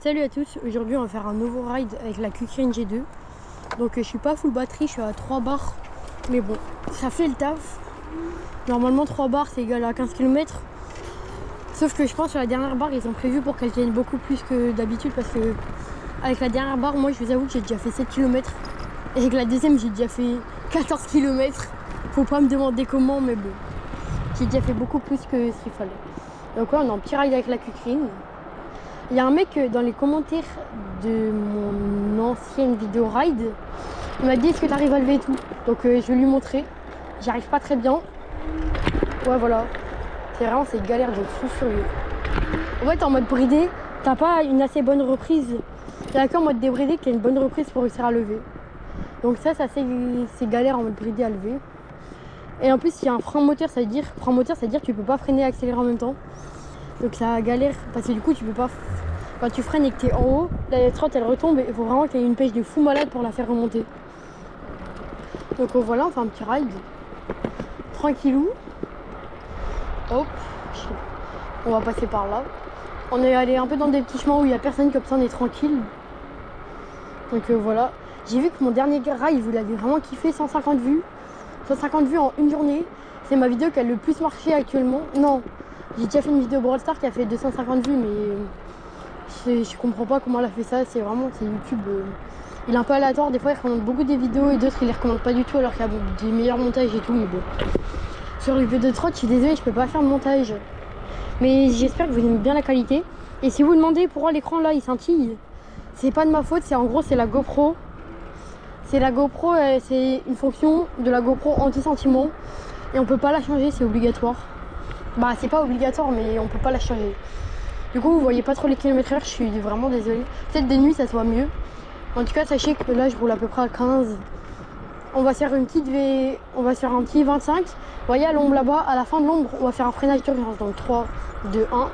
Salut à tous, aujourd'hui on va faire un nouveau ride avec la Kukrine G2. Donc je suis pas full batterie, je suis à 3 bars. Mais bon, ça fait le taf. Normalement 3 bars c'est égal à 15 km. Sauf que je pense que la dernière barre ils ont prévu pour qu'elle tienne beaucoup plus que d'habitude. Parce que avec la dernière barre, moi je vous avoue que j'ai déjà fait 7 km. Et avec la deuxième j'ai déjà fait 14 km. Faut pas me demander comment, mais bon. J'ai déjà fait beaucoup plus que ce qu'il fallait. Donc ouais, on est en petit ride avec la Kukrine. Il y a un mec dans les commentaires de mon ancienne vidéo ride, il m'a dit est-ce que tu arrives à lever et tout. Donc je vais lui montrer. J'y arrive pas très bien. Ouais voilà. C'est galère de fou furieux. En fait en mode bridé, t'as pas une assez bonne reprise. Il y a qu'en mode débridé qu'il y a une bonne reprise pour réussir à lever. Donc ça c'est galère en mode bridé à lever. Et en plus il y a un frein moteur, ça veut dire que tu peux pas freiner et accélérer en même temps. Donc ça galère parce que du coup tu peux pas. Quand tu freines et que tu es en haut, la trotte elle retombe et il faut vraiment qu'il y ait une pêche de fou malade pour la faire remonter. Donc voilà, on fait un petit ride. Tranquillou. Hop. On va passer par là. On est allé un peu dans des petits chemins où il n'y a personne, comme ça on est tranquille. Donc voilà. J'ai vu que mon dernier ride, vous l'avez vraiment kiffé, 150 vues. 150 vues en une journée. C'est ma vidéo qui a le plus marché actuellement. Non, j'ai déjà fait une vidéo Brawl Stars qui a fait 250 vues, mais je comprends pas comment elle a fait ça. C'est YouTube. Il est un peu aléatoire. Des fois, il recommande beaucoup des vidéos et d'autres, il les recommande pas du tout alors qu'il y a des meilleurs montages et tout. Mais bon. Sur les vidéos de trotte, je suis désolée, je peux pas faire de montage. Mais j'espère que vous aimez bien la qualité. Et si vous vous demandez pourquoi l'écran là il scintille, c'est pas de ma faute. C'est la GoPro. C'est la GoPro, c'est une fonction de la GoPro anti-sentiment. Et on peut pas la changer, c'est obligatoire. Bah c'est pas obligatoire mais on peut pas la changer. Du coup vous voyez pas trop les kilomètres heure, je suis vraiment désolée. Peut-être des nuits ça soit mieux. En tout cas sachez que là je roule à peu près à 15. On va faire un petit 25. Vous voyez à l'ombre là-bas, à la fin de l'ombre, on va faire un freinage d'urgence. Donc 3, 2, 1.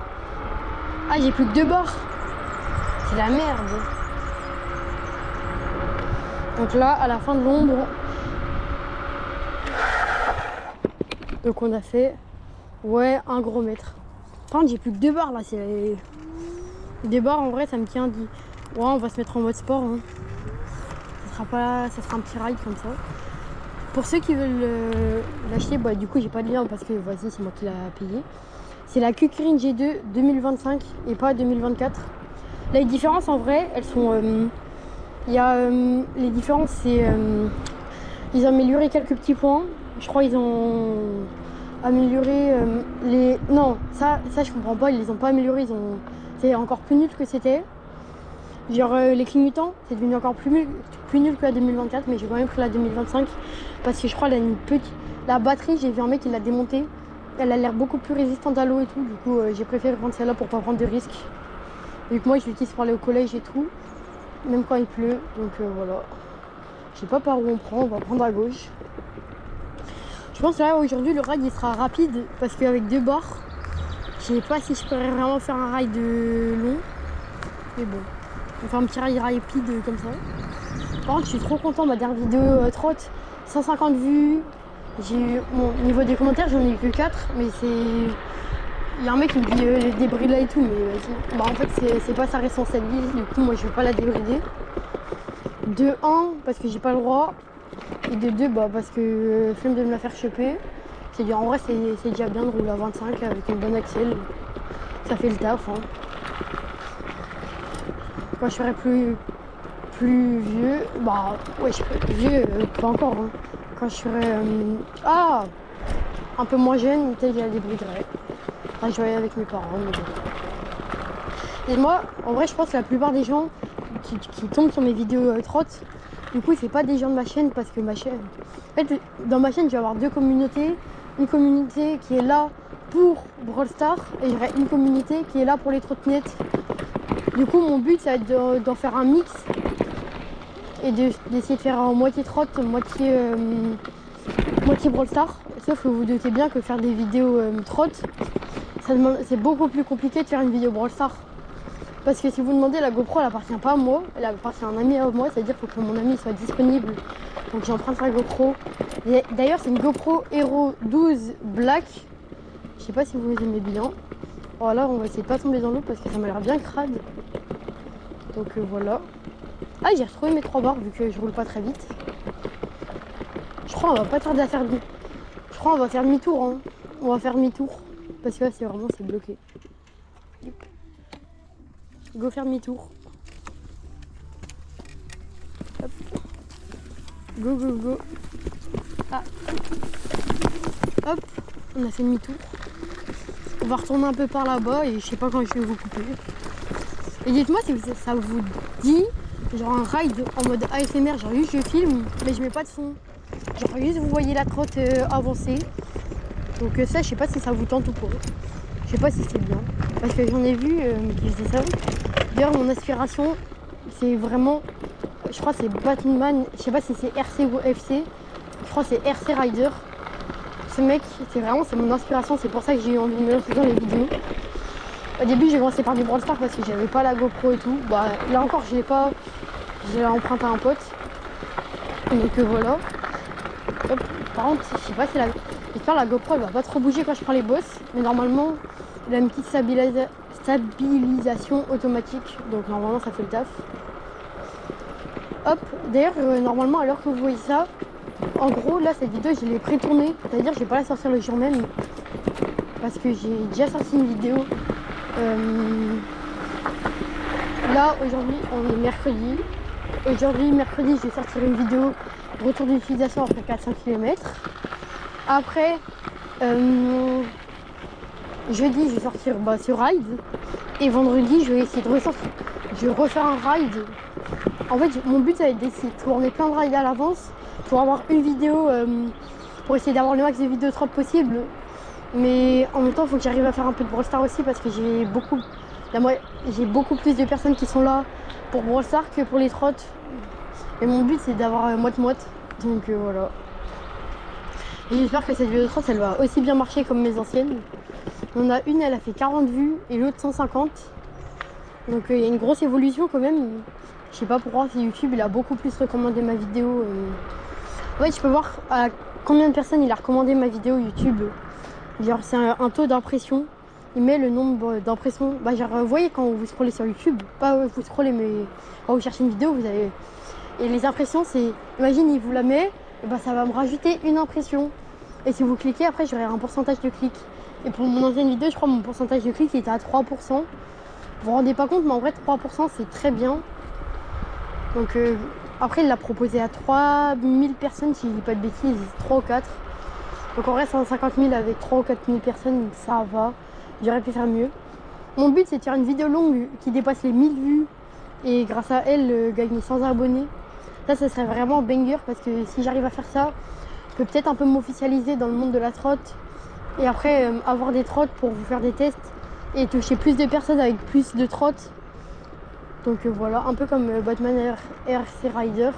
Ah j'ai plus que 2 barres. C'est la merde. Donc là à la fin de l'ombre. Donc on a fait un gros mètre. Par contre j'ai plus que 2 barres là, c'est. Des barres en vrai ça me tient dit. Ouais on va se mettre en mode sport. Hein. Ça sera un petit ride comme ça. Pour ceux qui veulent l'acheter, bah du coup j'ai pas de lien parce que voici c'est moi qui l'a payé. C'est la Kukrine G2 2025 et pas 2024. Là les différences en vrai elles sont. Les différences c'est. Ils ont amélioré quelques petits points. Je crois ils ont amélioré les. Non, ça je comprends pas, ils les ont pas améliorés, c'est encore plus nul que c'était. Genre les clignotants, c'est devenu encore plus nul que la 2024, mais j'ai quand même pris la 2025 parce que je crois qu'elle a une petite. La batterie, j'ai vu un mec qui l'a démontée. Elle a l'air beaucoup plus résistante à l'eau et tout, du coup j'ai préféré prendre celle-là pour pas prendre de risques. Vu que moi je l'utilise pour aller au collège et tout, même quand il pleut, donc voilà. Je sais pas par où on prend, on va prendre à gauche. Je pense que là aujourd'hui le ride il sera rapide parce qu'avec 2 barres, je sais pas si je pourrais vraiment faire un ride long. Mais bon, on va faire un petit ride rapide comme ça. Par contre je suis trop content, ma dernière vidéo trotte, 150 vues. Au niveau des commentaires j'en ai eu que 4, mais c'est. Il y a un mec qui me dit les débrides là et tout, mais vas-y. Bah en fait c'est pas sa responsabilité, du coup moi je vais pas la débrider. De 1 parce que j'ai pas le droit. Et de 2 bah parce que flemme de me la faire choper. En vrai c'est déjà bien de rouler à 25 avec une bonne axle. Ça fait le taf. Hein. Quand je serai plus vieux, bah ouais je serai plus vieux, pas encore. Hein. Quand je serai un peu moins jeune, peut-être je la débriderai. Enfin, je vais aller avec mes parents. Mais bon. Et moi, en vrai je pense que la plupart des gens qui tombent sur mes vidéos trottes, du coup c'est pas des gens de ma chaîne parce que ma chaîne. En fait dans ma chaîne je vais avoir 2 communautés. Une communauté qui est là pour Brawl Stars et j'aurai une communauté qui est là pour les trottinettes. Du coup mon but ça va être d'en faire un mix et d'essayer de faire en moitié trotte, moitié Brawl Stars. Sauf que vous doutez bien que faire des vidéos trotte, c'est beaucoup plus compliqué de faire une vidéo Brawl Stars. Parce que si vous demandez, la GoPro elle appartient pas à moi, elle appartient à un ami à moi, c'est-à-dire qu'il faut que mon ami soit disponible. Donc j'emprunte sa GoPro. D'ailleurs c'est une GoPro Hero 12 Black. Je sais pas si vous aimez bien. Voilà, on va essayer de pas tomber dans l'eau parce que ça m'a l'air bien crade. Donc voilà. Ah, j'ai retrouvé mes 3 barres vu que je roule pas très vite. Je crois on va pas tarder à faire demi. Je crois on va faire demi-tour. Hein. On va faire demi-tour. Parce que là c'est bloqué. Go faire demi-tour. Hop. Go go go. Ah. Hop. On a fait demi-tour. On va retourner un peu par là-bas et je sais pas quand je vais vous couper. Et dites-moi si ça vous dit genre un ride en mode ASMR, genre juste je filme mais je mets pas de son. Genre juste vous voyez la trotte avancer. Donc ça je sais pas si ça vous tente ou pas. Je sais pas si c'est bien. Parce que j'en ai vu mais qui faisaient ça. D'ailleurs mon inspiration c'est vraiment, je crois que c'est Batman, je sais pas si c'est RC ou FC. Je crois que c'est RC Rider. Ce mec, c'est mon inspiration, c'est pour ça que j'ai eu envie de me lancer dans les vidéos. Au début j'ai commencé par du Brawl Stars parce que j'avais pas la GoPro et tout. Bah là encore je l'ai pas, je l'ai emprunté à un pote. Donc voilà. Hop. Par contre je sais pas si j'espère la GoPro elle va pas trop bouger quand je prends les boss. Mais normalement il a une petite stabilisation automatique. Donc normalement ça fait le taf. Hop, d'ailleurs normalement à l'heure que vous voyez ça, en gros là cette vidéo je l'ai pré-tournée. C'est-à-dire je vais pas la sortir le jour même. Parce que j'ai déjà sorti une vidéo. Là aujourd'hui on est mercredi. Aujourd'hui mercredi je vais sortir une vidéo retour d'utilisation après 400 km. Après jeudi je vais sortir ce ride. Et vendredi je vais essayer de ressortir. Je vais refaire un ride. En fait mon but ça va être d'essayer de tourner plein de rides à l'avance pour avoir une vidéo, pour essayer d'avoir le max de vidéos trottes possible. Mais en même temps il faut que j'arrive à faire un peu de Brawl Stars aussi parce que j'ai beaucoup plus de personnes qui sont là pour Brawl Stars que pour les trottes. Et mon but c'est d'avoir moite-moite. Donc voilà. Et j'espère que cette vidéo de trotte elle va aussi bien marcher comme mes anciennes. On a une elle a fait 40 vues et l'autre 150. Donc il y a une grosse évolution quand même. Je sais pas pourquoi si YouTube il a beaucoup plus recommandé ma vidéo. En fait je peux voir à combien de personnes il a recommandé ma vidéo YouTube. Genre c'est un taux d'impression. Il met le nombre d'impressions. Bah genre vous voyez quand vous scrollez sur YouTube, pas vous scrollez mais quand vous cherchez une vidéo vous avez. Et les impressions c'est. Imagine il vous la met, et bah ça va me rajouter une impression. Et si vous cliquez après j'aurai un pourcentage de clics. Et pour mon ancienne vidéo je crois mon pourcentage de clics il était à 3%. Vous vous rendez pas compte mais en vrai 3% c'est très bien. Donc après il l'a proposé à 3000 personnes si je dis pas de bêtises, 3 ou 4. Donc en vrai 150 000 avec 3 ou 4 000 personnes ça va. J'aurais pu faire mieux. Mon but c'est de faire une vidéo longue qui dépasse les 1000 vues. Et grâce à elle gagner 100 abonnés. Ça serait vraiment banger parce que si j'arrive à faire ça, je peux peut-être un peu m'officialiser dans le monde de la trotte. Et après avoir des trottes pour vous faire des tests. Et toucher plus de personnes avec plus de trottes. Donc voilà, un peu comme Batman RC Rider.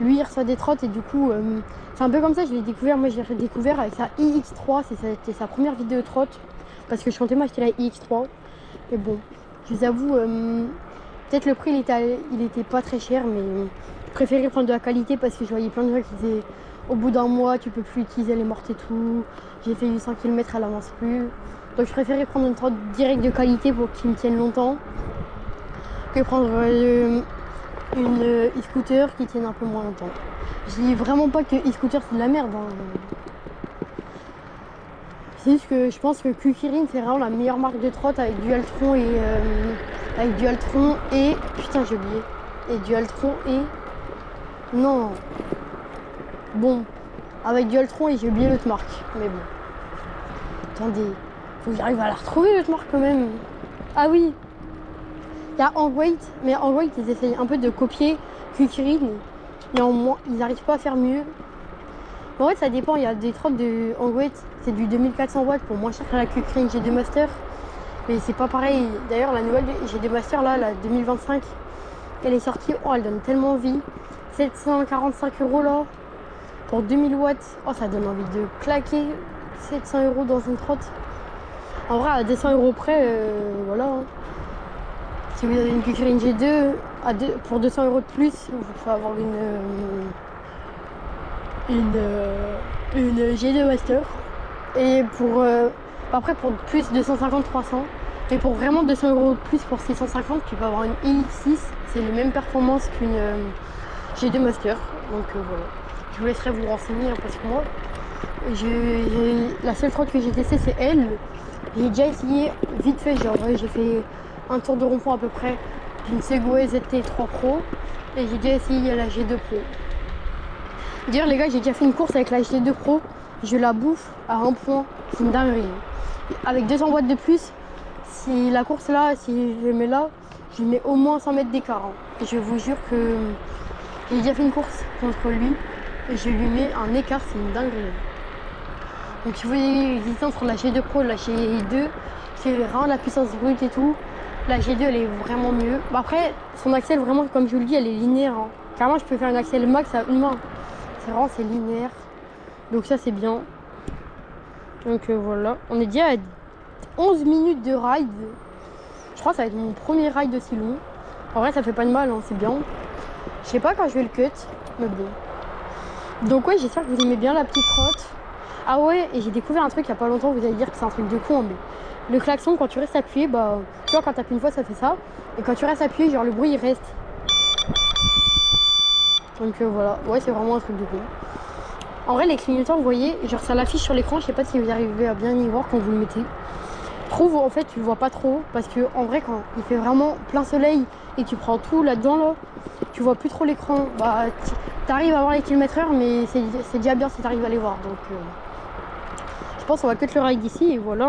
Lui il reçoit des trottes et du coup c'est un peu comme ça je l'ai découvert. Moi je l'ai découvert avec sa iX3, c'était sa première vidéo trotte. Parce que je comptais m'acheter la iX3. Et bon, je vous avoue, peut-être le prix il était pas très cher mais je préférais prendre de la qualité parce que je voyais plein de gens qui disaient au bout d'un mois tu peux plus utiliser les mortes et tout. J'ai fait 800 km, elle avance plus. Donc je préférais prendre une trotte directe de qualité pour qu'il me tienne longtemps. Que prendre une e-scooter qui tienne un peu moins longtemps. Je dis vraiment pas que e-scooter c'est de la merde. Hein. C'est juste que je pense que Kukirin c'est vraiment la meilleure marque de trotte avec Dualtron et putain j'ai oublié. Et Dualtron et non. Bon, avec Dualtron et j'ai oublié l'autre marque. Mais bon. Attendez, faut que j'arrive à la retrouver l'autre marque quand même. Ah oui. Il y a Hangweight, mais Hangweight ils essayent un peu de copier Kukirin. Néanmoins, ils n'arrivent pas à faire mieux. En fait, ça dépend. Il y a des trottes de Hangweight, c'est du 2400 watts pour moins cher que la Kukirin G2 Master. Mais c'est pas pareil. D'ailleurs, la nouvelle G2 Master, là, la 2025, elle est sortie. Oh, elle donne tellement envie. 745 € là, pour 2000 watts. Oh, ça donne envie de claquer 700 € dans une trotte. En vrai, à 200 € près, voilà. Hein. Si vous avez une Kukirin G2 pour 200 € de plus, il faut avoir une G2 Master. Et pour après pour plus de 250-300, Et pour vraiment 200 € de plus pour 650, tu peux avoir une iX6. C'est les mêmes performances qu'une G2 Master. Donc voilà. Je vous laisserai vous renseigner parce que moi, la seule fois que j'ai testé c'est elle. J'ai déjà essayé vite fait, genre j'ai fait un tour de rond-point à peu près d'une Segway ZT3 Pro et j'ai déjà essayé la G2 Pro. D'ailleurs les gars, j'ai déjà fait une course avec la G2 Pro, je la bouffe à un point, c'est une dinguerie. Avec 200 watts de plus, si la course là, si je mets là, je mets au moins 100 mètres d'écart. Et je vous jure que j'ai déjà fait une course contre lui et je lui mets un écart, c'est une dinguerie. Donc si vous voyez l'existence entre la G2 Pro et la G2, c'est vraiment la puissance brute et tout. La G2 elle est vraiment mieux. Après son axel vraiment comme je vous le dis elle est linéaire. Carrément je peux faire un axel max à une main. C'est vraiment c'est linéaire. Donc ça c'est bien. Donc voilà. On est déjà à 11 minutes de ride. Je crois que ça va être mon premier ride aussi long. En vrai ça fait pas de mal, c'est bien. Je sais pas quand je vais le cut, mais bon. Donc ouais j'espère que vous aimez bien la petite trotte. Ah ouais, et j'ai découvert un truc il y a pas longtemps, vous allez dire que c'est un truc de con, mais le klaxon quand tu restes appuyé, bah tu vois quand t'appuies une fois ça fait ça, et quand tu restes appuyé, genre le bruit il reste. Donc voilà, ouais c'est vraiment un truc de con. En vrai les clignotants vous voyez, genre ça l'affiche sur l'écran, je sais pas si vous arrivez à bien y voir quand vous le mettez. Je trouve en fait tu le vois pas trop, parce que en vrai quand il fait vraiment plein soleil et que tu prends tout là-dedans là, tu vois plus trop l'écran, bah t'arrives à voir les km/h mais c'est déjà bien si t'arrives à les voir, donc je pense qu'on va cut le ride ici et voilà.